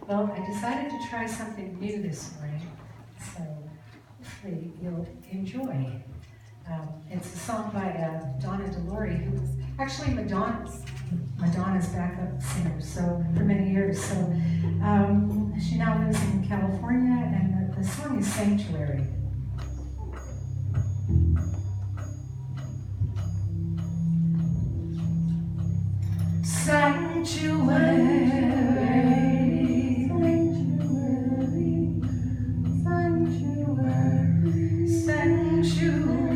Well, I decided to try something new this morning, so hopefully you'll enjoy. It's a song by Donna DeLore, who was actually Madonna's backup singer for many years. So she now lives in California, and the song is Sanctuary. Sanctuary, sanctuary, sanctuary.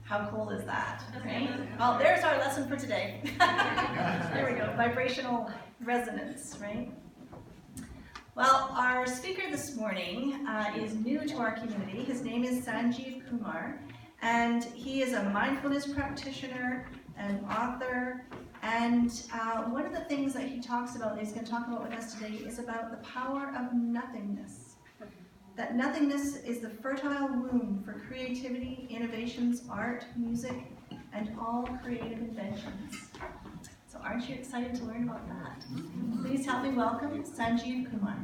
How cool is that, right? Well, there's our lesson for today. There we go, vibrational resonance, right? Well, our speaker this morning is new to our community. His name is Sanjeev Kumar, and he is a mindfulness practitioner, an author, and one of the things that he talks about, he's going to talk about with us today, is about the power of nothingness. That nothingness is the fertile womb for creativity, innovations, art, music, and all creative inventions. So aren't you excited to learn about that? Please help me welcome Sanjeev Kumar.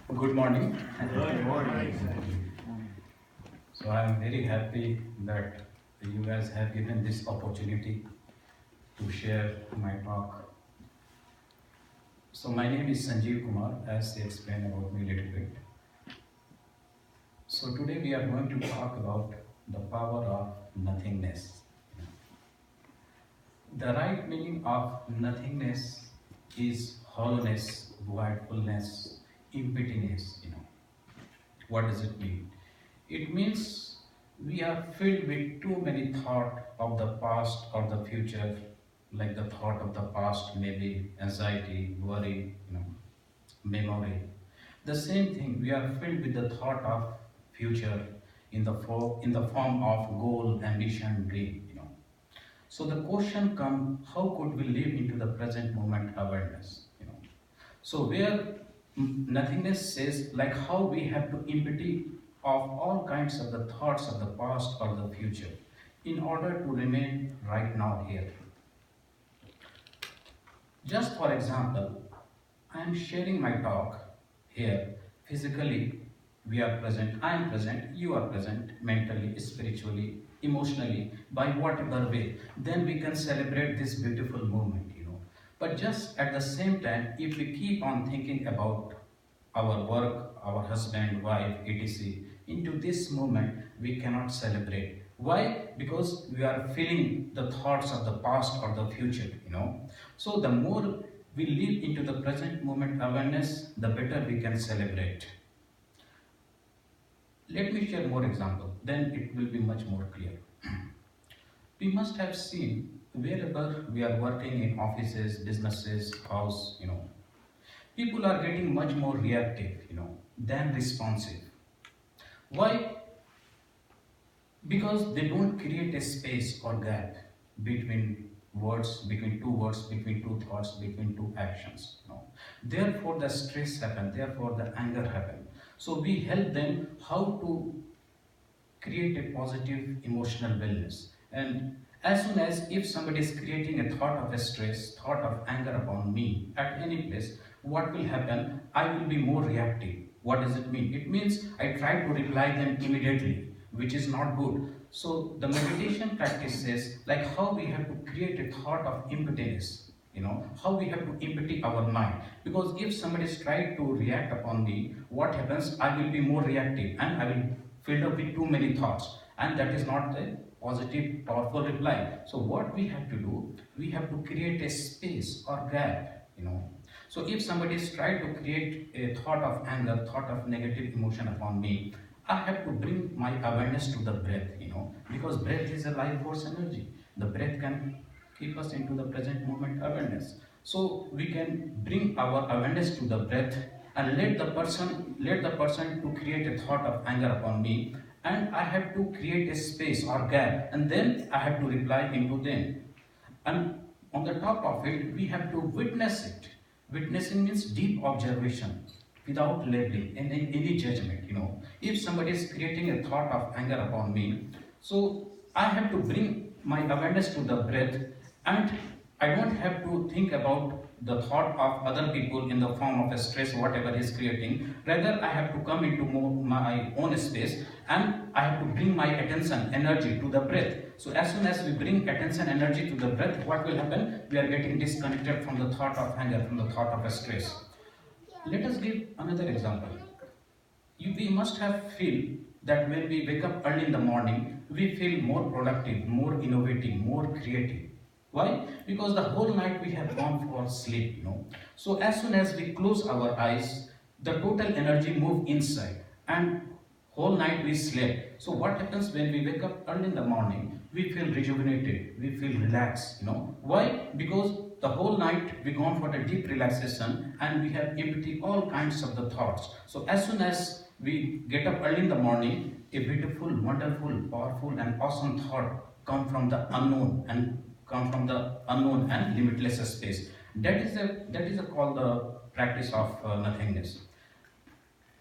Good morning. Good morning. So I am very happy that you guys have given this opportunity to share my talk. So my name is Sanjeev Kumar, as he explained about me a little bit. So today we are going to talk about the power of nothingness. The right meaning of nothingness is hollowness, void-ful-ness, emptiness. What does it mean? It means we are filled with too many thoughts of the past or the future, like the thought of the past may be anxiety, worry, memory. The same thing, we are filled with the thought of future in the form of goal, ambition, dream. So the question comes: how could we live into the present moment awareness? So where nothingness says, like how we have to empty of all kinds of the thoughts of the past or the future in order to remain right now here. Just for example, I am sharing my talk here. Physically, we are present, I am present, you are present, mentally, spiritually, emotionally, by whatever way. Then we can celebrate this beautiful moment. But just at the same time, if we keep on thinking about our work, our husband, wife, etc., into this moment, we cannot celebrate. Why? Because we are feeling the thoughts of the past or the future. So the more we live into the present moment awareness, the better we can celebrate. Let me share more example, then it will be much more clear. We must have seen wherever we are working in offices, businesses, house, people are getting much more reactive, than responsive. Why? Because they don't create a space or gap between words, between two words, between two thoughts, between two actions. Therefore, the stress happens. Therefore, the anger happens. So we help them how to create a positive emotional wellness. And as soon as if somebody is creating a thought of a stress, thought of anger upon me at any place, what will happen? I will be more reactive. What does it mean? It means I try to reply them immediately, which is not good. So the meditation practice says like how we have to create a thought of emptiness, how we have to empty our mind. Because if somebody is trying to react upon me, what happens? I will be more reactive and I will filled up with too many thoughts, and that is not a positive, powerful reply. So what we have to do, we have to create a space or gap, So if somebody is trying to create a thought of anger, thought of negative emotion upon me, I have to bring my awareness to the breath, because breath is a life force energy. The breath can keep us into the present moment awareness. So we can bring our awareness to the breath and let the person to create a thought of anger upon me, and I have to create a space or gap, and then I have to reply into them. And on the top of it, we have to witness it. Witnessing means deep observation without labeling and any judgment. If somebody is creating a thought of anger upon me, so I have to bring my awareness to the breath, and I don't have to think about the thought of other people in the form of a stress, whatever is creating. Rather, I have to come into my own space, and I have to bring my attention, energy to the breath. So as soon as we bring attention, energy to the breath, what will happen? We are getting disconnected from the thought of anger, from the thought of a stress. Let us give another example. We must have feel that when we wake up early in the morning, we feel more productive, more innovative, more creative. Why? Because the whole night we have gone for sleep. So as soon as we close our eyes, the total energy move inside, and whole night we slept. So what happens when we wake up early in the morning? We feel rejuvenated, we feel relaxed. Why? Because the whole night we gone for the deep relaxation, and we have emptied all kinds of the thoughts. So as soon as we get up early in the morning, a beautiful, wonderful, powerful and awesome thought come from the unknown and limitless space. That is called the practice of nothingness.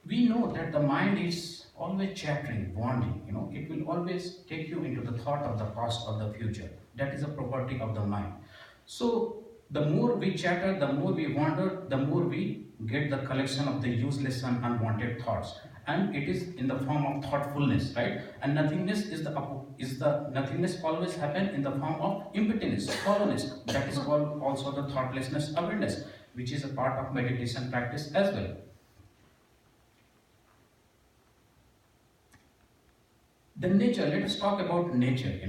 We know that the mind is always chattering, wandering. It will always take you into the thought of the past or the future. That is a property of the mind. So the more we chatter, the more we wander, the more we get the collection of the useless and unwanted thoughts. And it is in the form of thoughtfulness, right? And nothingness is the nothingness always happen in the form of emptiness, hollowness. That is called also the thoughtlessness awareness, which is a part of meditation practice as well. The nature, let us talk about nature.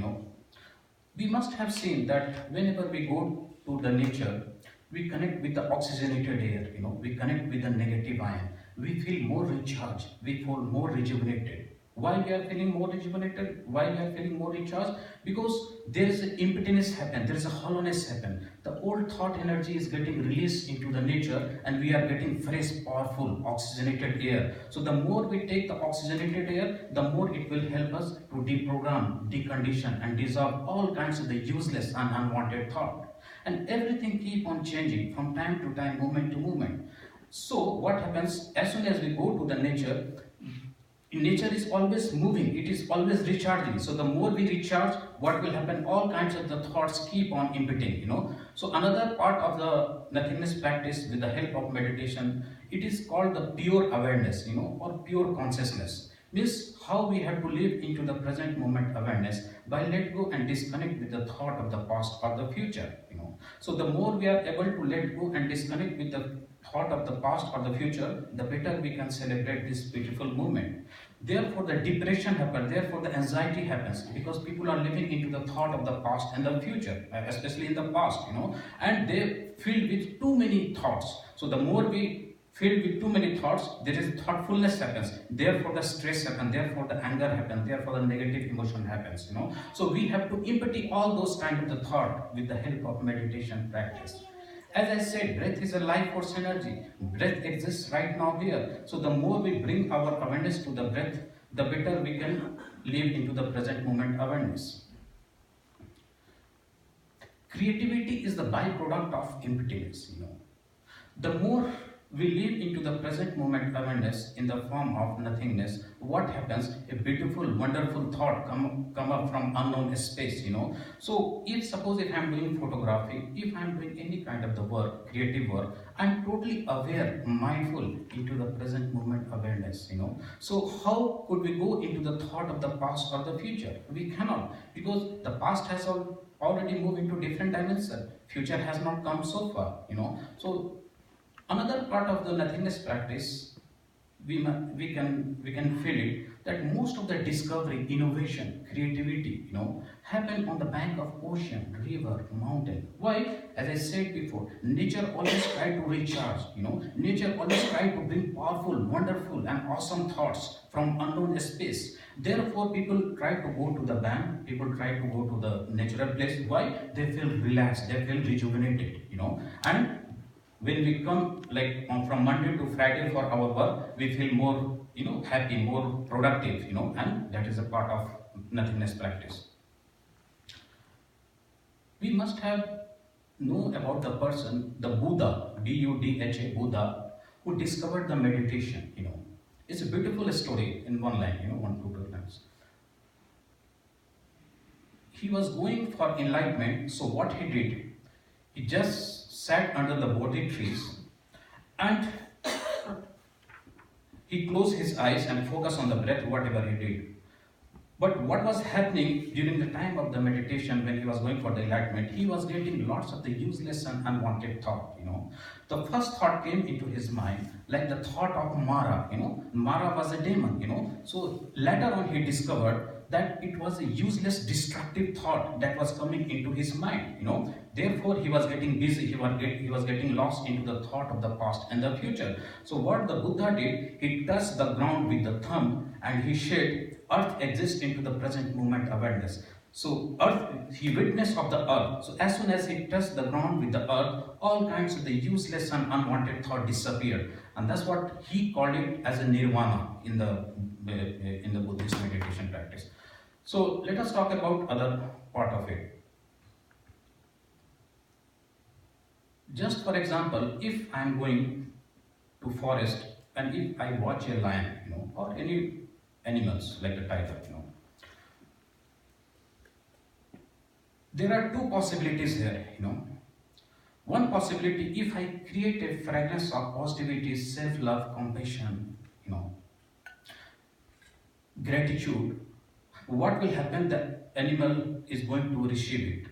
We must have seen that whenever we go to the nature, we connect with the oxygenated air. We connect with the negative ion. We feel more recharged, we feel more rejuvenated. Why we are feeling more rejuvenated? Why we are feeling more recharged? Because there is an emptiness happen, there is a hollowness happen. The old thought energy is getting released into the nature, and we are getting fresh, powerful, oxygenated air. So the more we take the oxygenated air, the more it will help us to deprogram, decondition and dissolve all kinds of the useless and unwanted thought. And everything keep on changing from time to time, moment to moment. So what happens as soon as we go to the nature is always moving, it is always recharging. So the more we recharge, what will happen? All kinds of the thoughts keep on emptying. So another part of the nothingness practice with the help of meditation, it is called the pure awareness, or pure consciousness. Means how we have to live into the present moment awareness by let go and disconnect with the thought of the past or the future. So the more we are able to let go and disconnect with the thought of the past or the future, the better we can celebrate this beautiful moment. Therefore the depression happens, therefore the anxiety happens, because people are living into the thought of the past and the future, especially in the past, and they filled with too many thoughts. So the more we filled with too many thoughts, there is thoughtfulness happens, therefore the stress happens, therefore the anger happens, therefore the negative emotion happens. So we have to empty all those kind of the thought with the help of meditation practice. As I said, breath is a life force energy. Breath exists right now here. So the more we bring our awareness to the breath, the better we can live into the present moment awareness. Creativity is the byproduct of emptiness. The more we live into the present moment awareness in the form of nothingness, what happens? A beautiful, wonderful thought come up from unknown space. So if I'm doing photography, if I'm doing any kind of the work, creative work, I'm totally aware, mindful into the present moment awareness. So how could we go into the thought of the past or the future? We cannot, because the past has already moved into different dimension. Future has not come so far. So another part of the nothingness practice, we can feel it. that most of the discovery, innovation, creativity, happen on the bank of ocean, river, mountain. Why? As I said before, nature always try to recharge, nature always try to bring powerful, wonderful and awesome thoughts from unknown space. Therefore, people try to go to the bank, people try to go to the natural place. Why? They feel relaxed, they feel rejuvenated, and when we come like from Monday to Friday for our work, we feel more, happy, more productive, and that is a part of nothingness practice. We must have know about the person, the Buddha, Buddha, Buddha, who discovered the meditation, It's a beautiful story in one line, one, two lines. He was going for enlightenment, so what he did, he just sat under the Bodhi trees and he closed his eyes and focused on the breath, whatever he did. But what was happening during the time of the meditation when he was going for the enlightenment, he was getting lots of the useless and unwanted thought, The first thought came into his mind, like the thought of Mara, Mara was a demon, So later on he discovered that it was a useless, destructive thought that was coming into his mind, Therefore, he was getting busy, he was getting lost into the thought of the past and the future. So what the Buddha did, he touched the ground with the thumb and he said, earth exists into the present moment awareness. So earth, he witnessed of the earth. So as soon as he touched the ground with the earth, all kinds of the useless and unwanted thought disappeared. And that's what he called it as a nirvana in the Buddhist meditation practice. So let us talk about other part of it. Just for example, if I am going to forest and if I watch a lion, or any animals like a tiger, there are two possibilities here, One possibility, if I create a fragrance of positivity, self-love, compassion, gratitude, what will happen? The animal is going to receive it.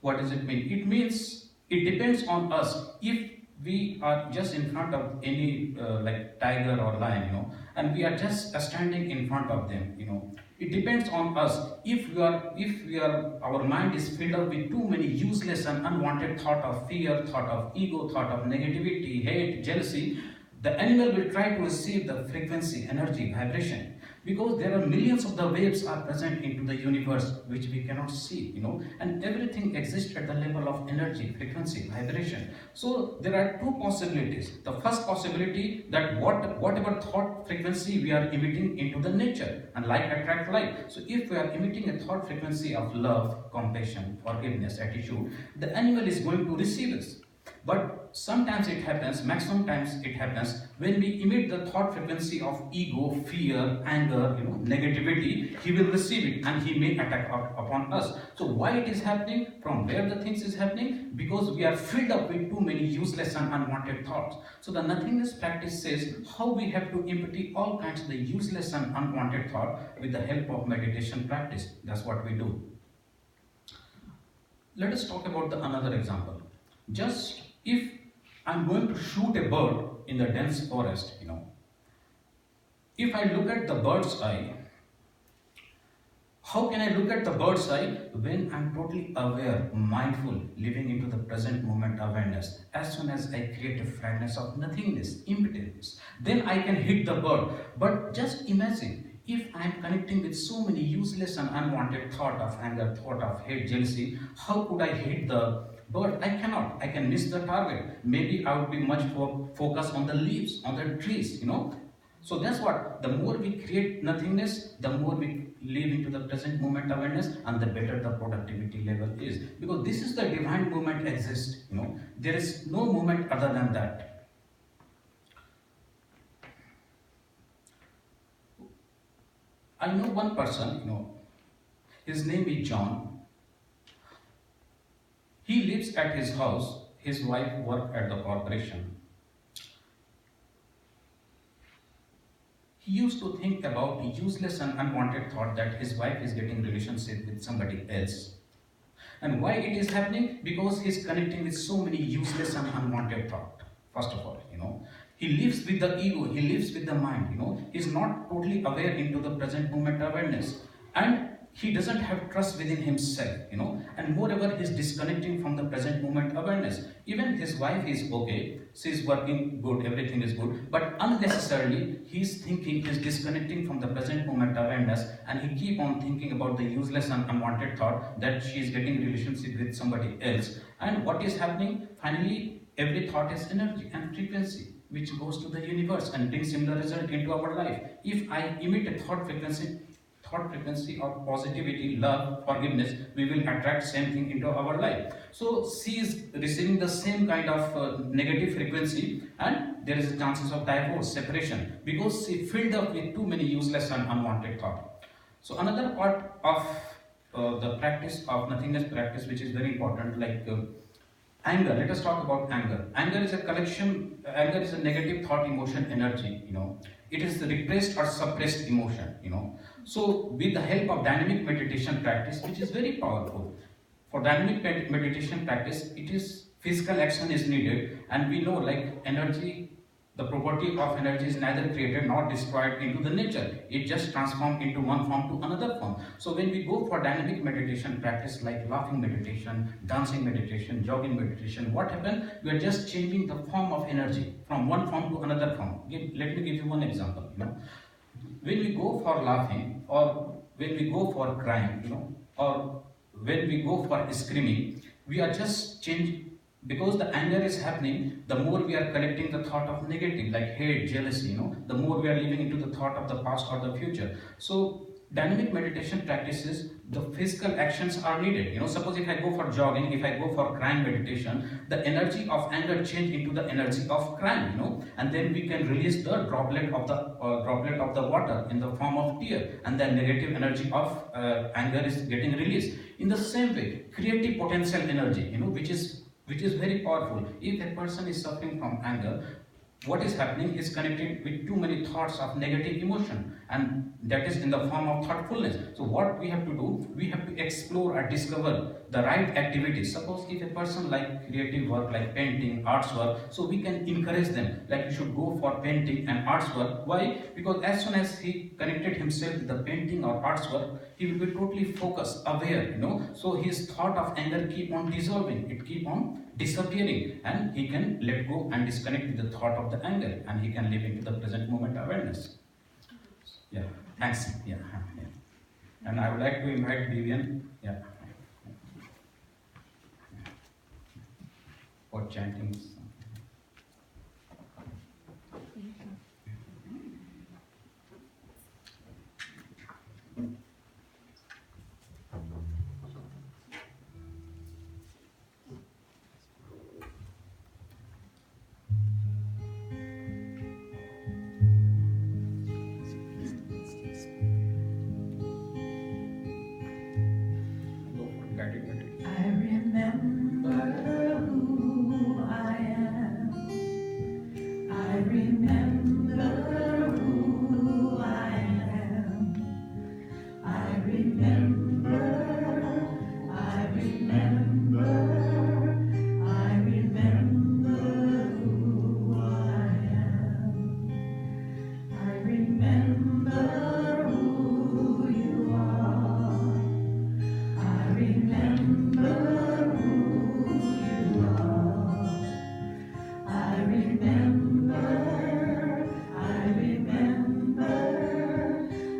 What does it mean? It means it depends on us. If we are just in front of any like tiger or lion, and we are just standing in front of them, it depends on us. If our mind is filled up with too many useless and unwanted thought of fear, thought of ego, thought of negativity, hate, jealousy, the animal will try to receive the frequency, energy, vibration. Because there are millions of the waves are present into the universe which we cannot see, and everything exists at the level of energy, frequency, vibration. So there are two possibilities. The first possibility, that whatever thought frequency we are emitting into the nature, and like attract like. So if we are emitting a thought frequency of love, compassion, forgiveness, attitude, the animal is going to receive this. But sometimes it happens, maximum times it happens, when we emit the thought frequency of ego, fear, anger, negativity, he will receive it and he may attack upon us. So why it is happening? From where the things is happening? Because we are filled up with too many useless and unwanted thoughts. So the nothingness practice says how we have to empty all kinds of the useless and unwanted thought with the help of meditation practice. That's what we do. Let us talk about another example. Just if I'm going to shoot a bird in the dense forest, if I look at the bird's eye, how can I look at the bird's eye? When I'm totally aware, mindful, living into the present moment awareness. As soon as I create a fragrance of nothingness, emptiness, then I can hit the bird. But just imagine, if I am connecting with so many useless and unwanted thought of anger, thought of hate, jealousy, how could I hit the bird? I cannot. I can miss the target. Maybe I would be much more focused on the leaves, on the trees, So that's what, the more we create nothingness, the more we live into the present moment awareness, and the better the productivity level is. Because this is the divine moment exists, There is no moment other than that. I know one person, his name is John. He lives at his house, his wife works at the corporation. He used to think about useless and unwanted thought that his wife is getting relationship with somebody else. And why it is happening? Because he is connecting with so many useless and unwanted thought. First of all, He lives with the ego, he lives with the mind, he's not totally aware into the present moment awareness. And he doesn't have trust within himself, and moreover, he's disconnecting from the present moment awareness. Even his wife is okay, she's working good, everything is good, but unnecessarily he's thinking, he's disconnecting from the present moment awareness, and he keep on thinking about the useless and unwanted thought that she's getting relationship with somebody else. And what is happening? Finally, every thought is energy and frequency which goes to the universe and brings similar result into our life. If I emit a thought frequency of positivity, love, forgiveness, we will attract same thing into our life. So she is receiving the same kind of negative frequency, and there is a chances of divorce, separation, because she filled up with too many useless and unwanted thought. So another part of the practice of nothingness practice, which is very important, like anger. Let us talk about anger. Anger is a collection, anger is a negative thought, emotion, energy, It is the repressed or suppressed emotion. So with the help of dynamic meditation practice, which is very powerful. For dynamic meditation practice, it is physical action is needed, and we know like energy, the property of energy is neither created nor destroyed into the nature. It just transforms into one form to another form. So when we go for dynamic meditation practice like laughing meditation, dancing meditation, jogging meditation, what happens? We are just changing the form of energy from one form to another form. Let me give you one example. When we go for laughing, or when we go for crying, or when we go for screaming, we are just changing, because the anger is happening. The more we are collecting the thought of negative, like hate, jealousy, the more we are living into the thought of the past or the future. So dynamic meditation practices, the physical actions are needed. Suppose if I go for jogging, if I go for crying meditation, the energy of anger change into the energy of crying, and then we can release the droplet of the water in the form of tear, and the negative energy of anger is getting released. In the same way, creative potential energy, which is very powerful. If a person is suffering from anger, what is happening is connected with too many thoughts of negative emotion, and that is in the form of thoughtfulness. So what we have to do, we have to explore or discover the right activities. Suppose if a person like creative work like painting, arts work, so we can encourage them like you should go for painting and arts work. Why? Because as soon as he connected himself with the painting or arts work, he will be totally focused, aware, so his thought of anger keep on dissolving, it keep on disappearing, and he can let go and disconnect with the thought of the anger, and he can live into the present moment awareness. Yeah, thanks. Yeah. And I would like to invite Vivian, for chanting. Go for guided meditation. I remember who I am. I remember who I am. I remember, I remember, I remember who I am. I remember who you are. I remember who you are. I remember, I remember,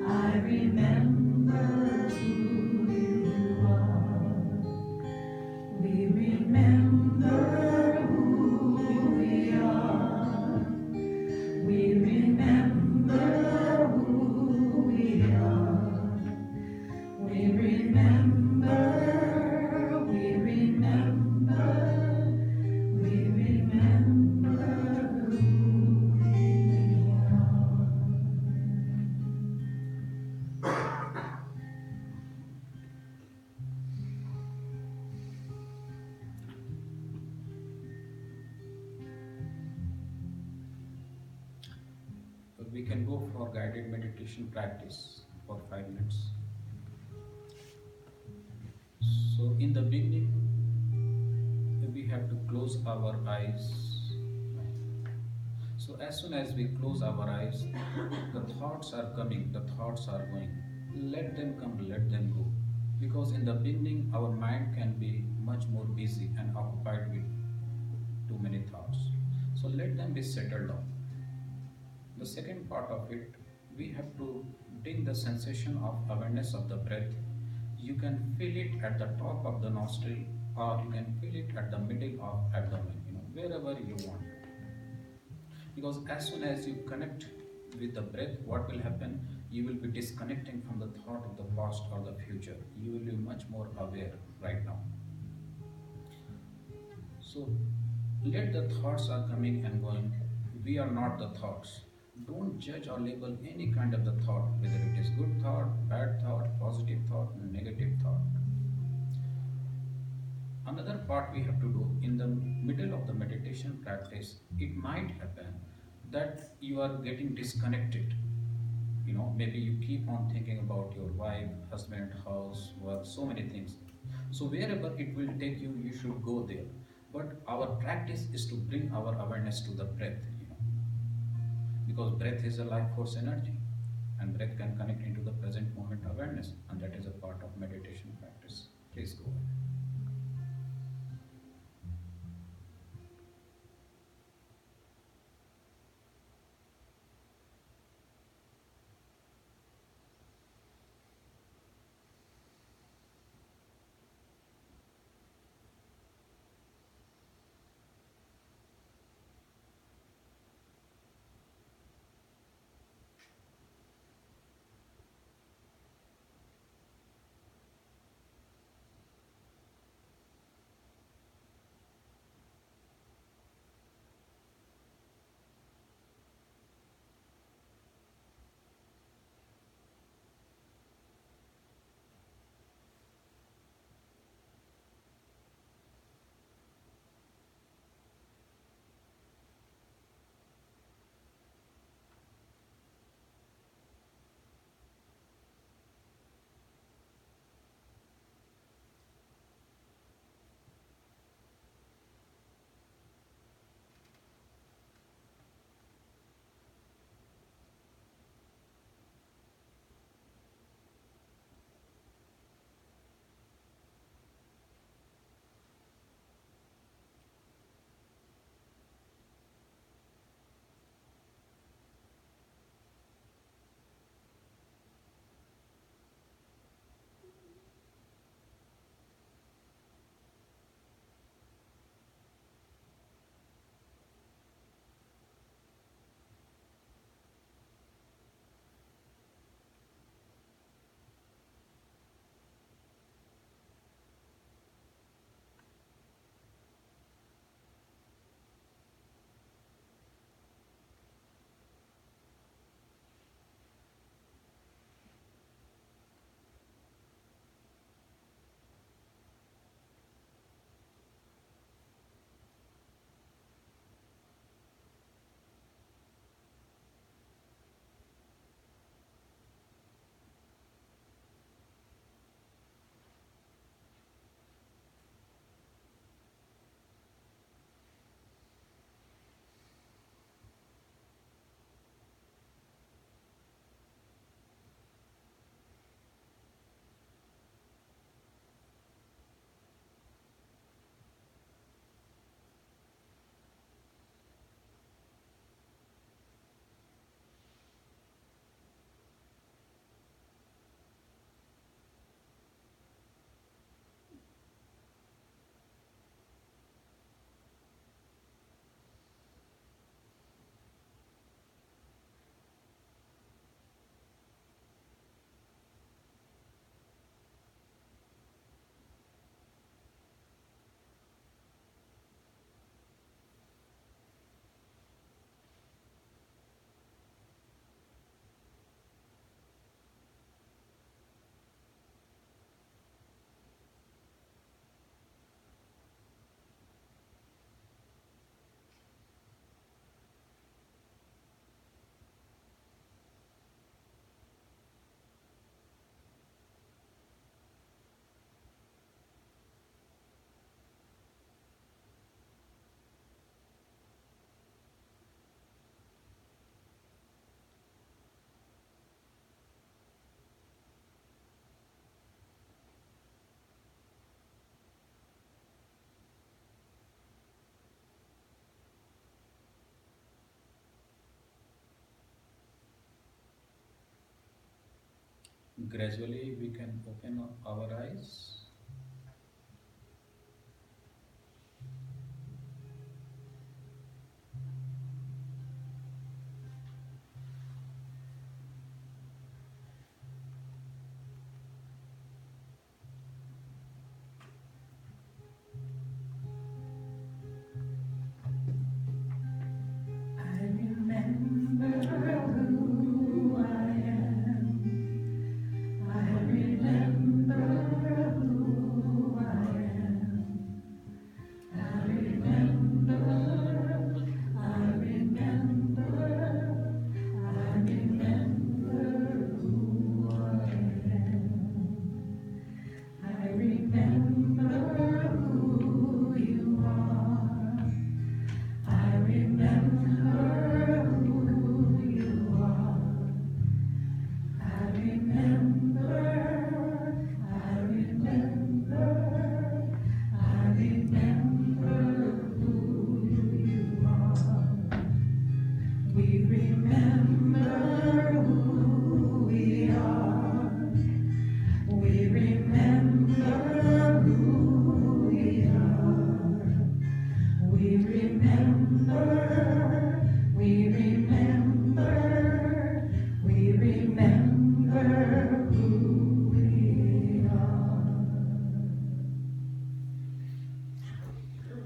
I remember who you are. We remember who we are. We remember who we are. We remember, we remember, we remember who we are. We can go for guided meditation practice for 5 minutes. So in the beginning, we have to close our eyes. So as soon as we close our eyes, the thoughts are coming, the thoughts are going. Let them come, let them go. Because in the beginning, our mind can be much more busy and occupied with too many thoughts. So let them be settled down. The second part of it, we have to bring the sensation of awareness of the breath. You can feel it at the top of the nostril, or you can feel it at the middle of abdomen, wherever you want. Because as soon as you connect with the breath, what will happen? You will be disconnecting from the thought of the past or the future. You will be much more aware right now. So let the thoughts are coming and going. We are not the thoughts. Don't judge or label any kind of the thought, whether it is good thought, bad thought, positive thought, negative thought. Another part we have to do in the middle of the meditation practice, it might happen that you are getting disconnected. Maybe you keep on thinking about your wife, husband, house, work, so many things. So wherever it will take you, you should go there. But our practice is to bring our awareness to the breath, because breath is a life force energy, and breath can connect into the present moment awareness, and that is a part of meditation practice. Please go ahead. Gradually, we can open our eyes. I remember who I am. I remember who I am. I remember, I remember, I remember who I am. I remember who you are. I remember who you are. I remember, I remember, I remember who you are. We remember who we are. We remember who we are. We remember, we remember, we remember who we are.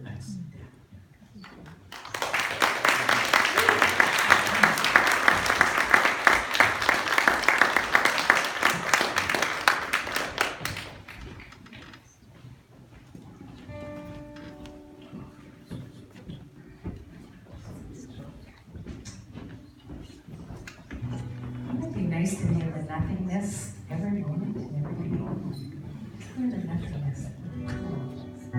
Thanks. Wouldn't it be nice to hear the nothingness every moment, every day? Hear the nothingness. I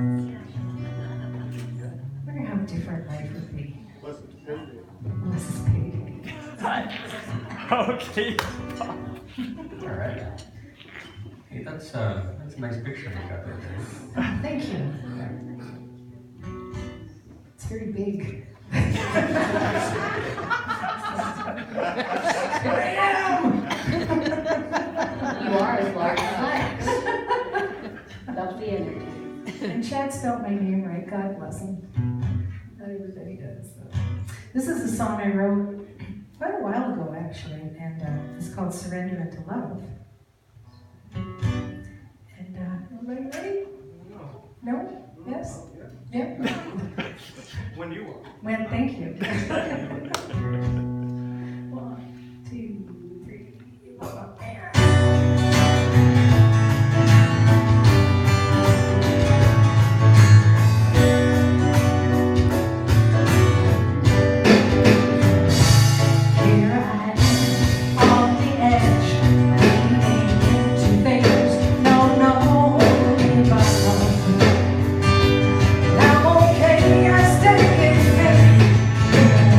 wonder how different life would be. Less paid. Okay. All right. Hey, that's a nice picture you got there. Thank you. It's very big. Here I am! You are as large as life. That's the energy. And Chad spelled my name right, God bless him. Not everybody does. So. This is a song I wrote quite a while ago, actually, and it's called Surrender into Love. And, everybody ready? No? Yes? Yeah? When you are. Well, thank you. 1, 2, 3, 4, and... Here I am on the edge, leaning into things no give up. I'm okay, I stay in faith.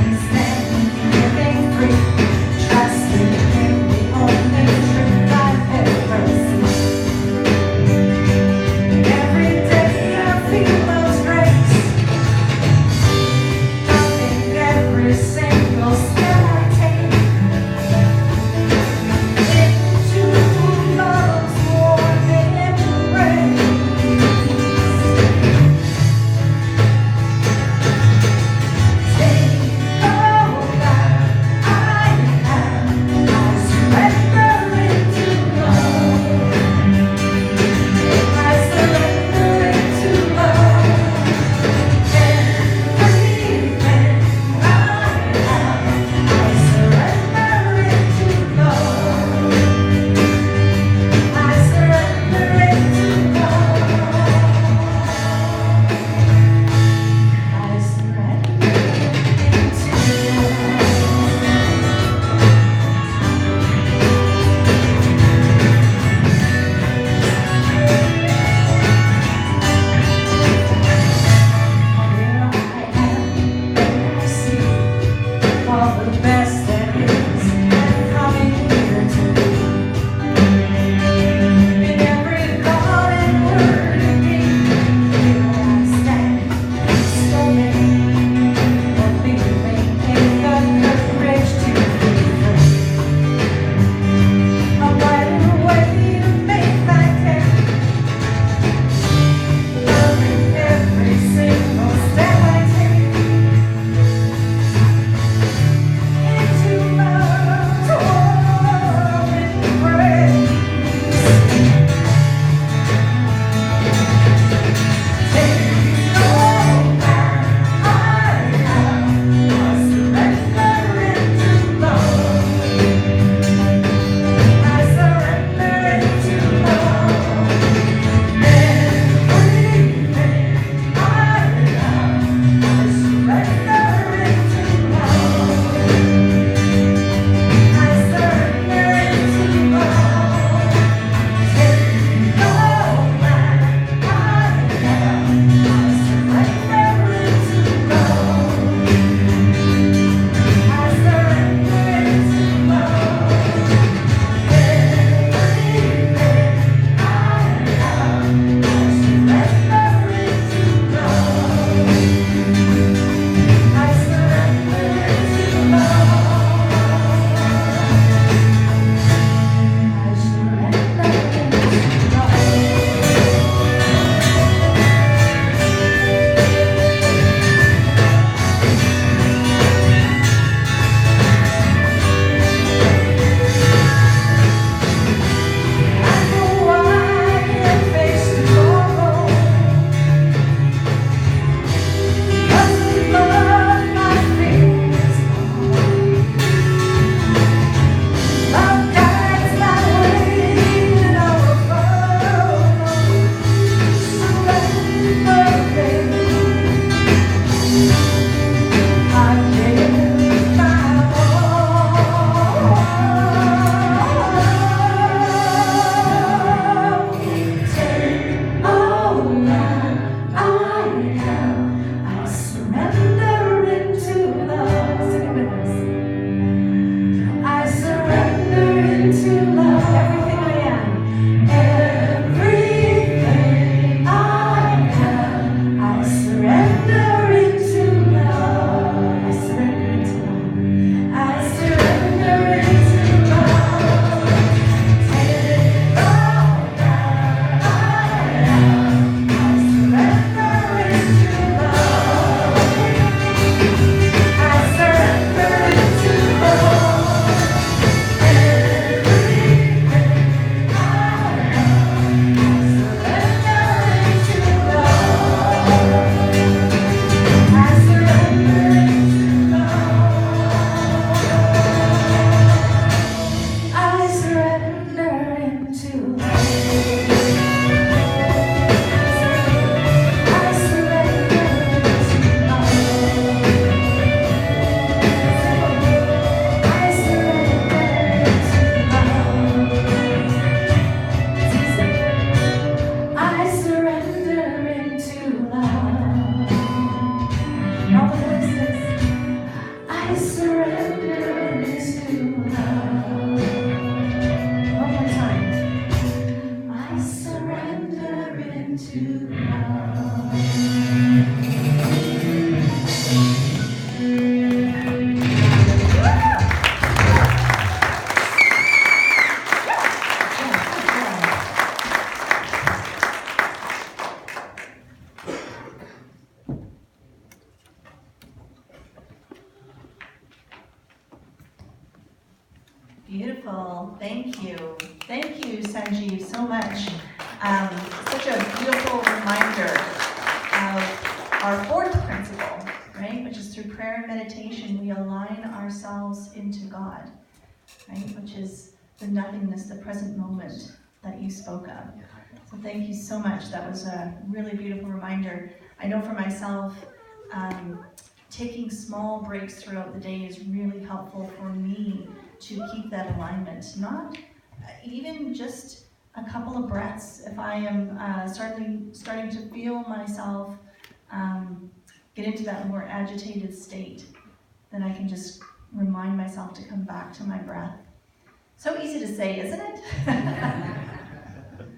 much. Such a beautiful reminder of our fourth principle, right? Which is through prayer and meditation, we align ourselves into God, right? Which is the nothingness, the present moment that you spoke of. So thank you so much. That was a really beautiful reminder. I know for myself, taking small breaks throughout the day is really helpful for me to keep that alignment. Not even just a couple of breaths. If I am starting to feel myself get into that more agitated state, then I can just remind myself to come back to my breath. So easy to say, isn't it? I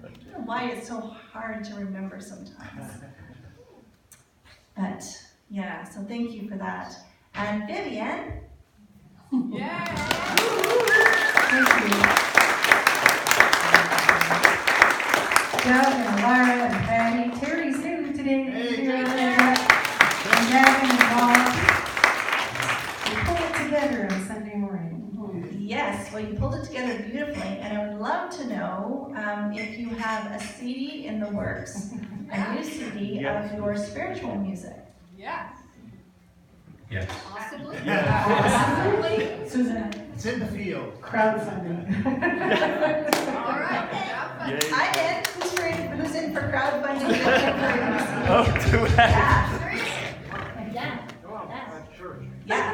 don't know why it's so hard to remember sometimes. But yeah, so thank you for that. And Vivian. Yeah. Thank you. Doug and Lara and Patty. Terry's here today. And Gavin and Bob. We pull it together on Sunday morning. Yes, well, you pulled it together beautifully, and I would love to know if you have a CD in the works, a new CD of your spiritual music. Yeah. Yes. Possibly. Yeah. Susan, It's in the field. crowdfunding. All right. I'm in. Who's in for crowdfunding? Oh, do that. Yeah. That's church. Yeah.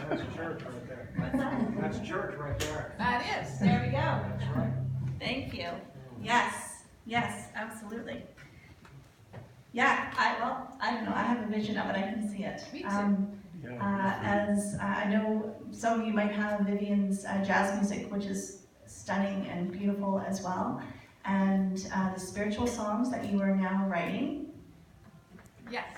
That's church right there. What's that? That's church right there. That is. There we go. That's right. Thank you. Yes, absolutely. Yeah, I don't know, I have a vision of it, I can see it. Me too. As I know some of you might have Vivian's jazz music, which is stunning and beautiful as well. And the spiritual songs that you are now writing Yes.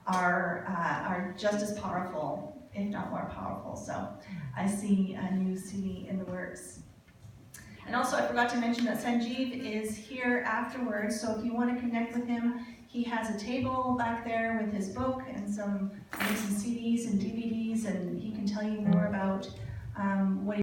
are just as powerful, if not more powerful. So I see a new CD in the works. And also, I forgot to mention that Sanjeev is here afterwards, so if you want to connect with him, he has a table back there with his book and some CDs and DVDs, and he can tell you more about what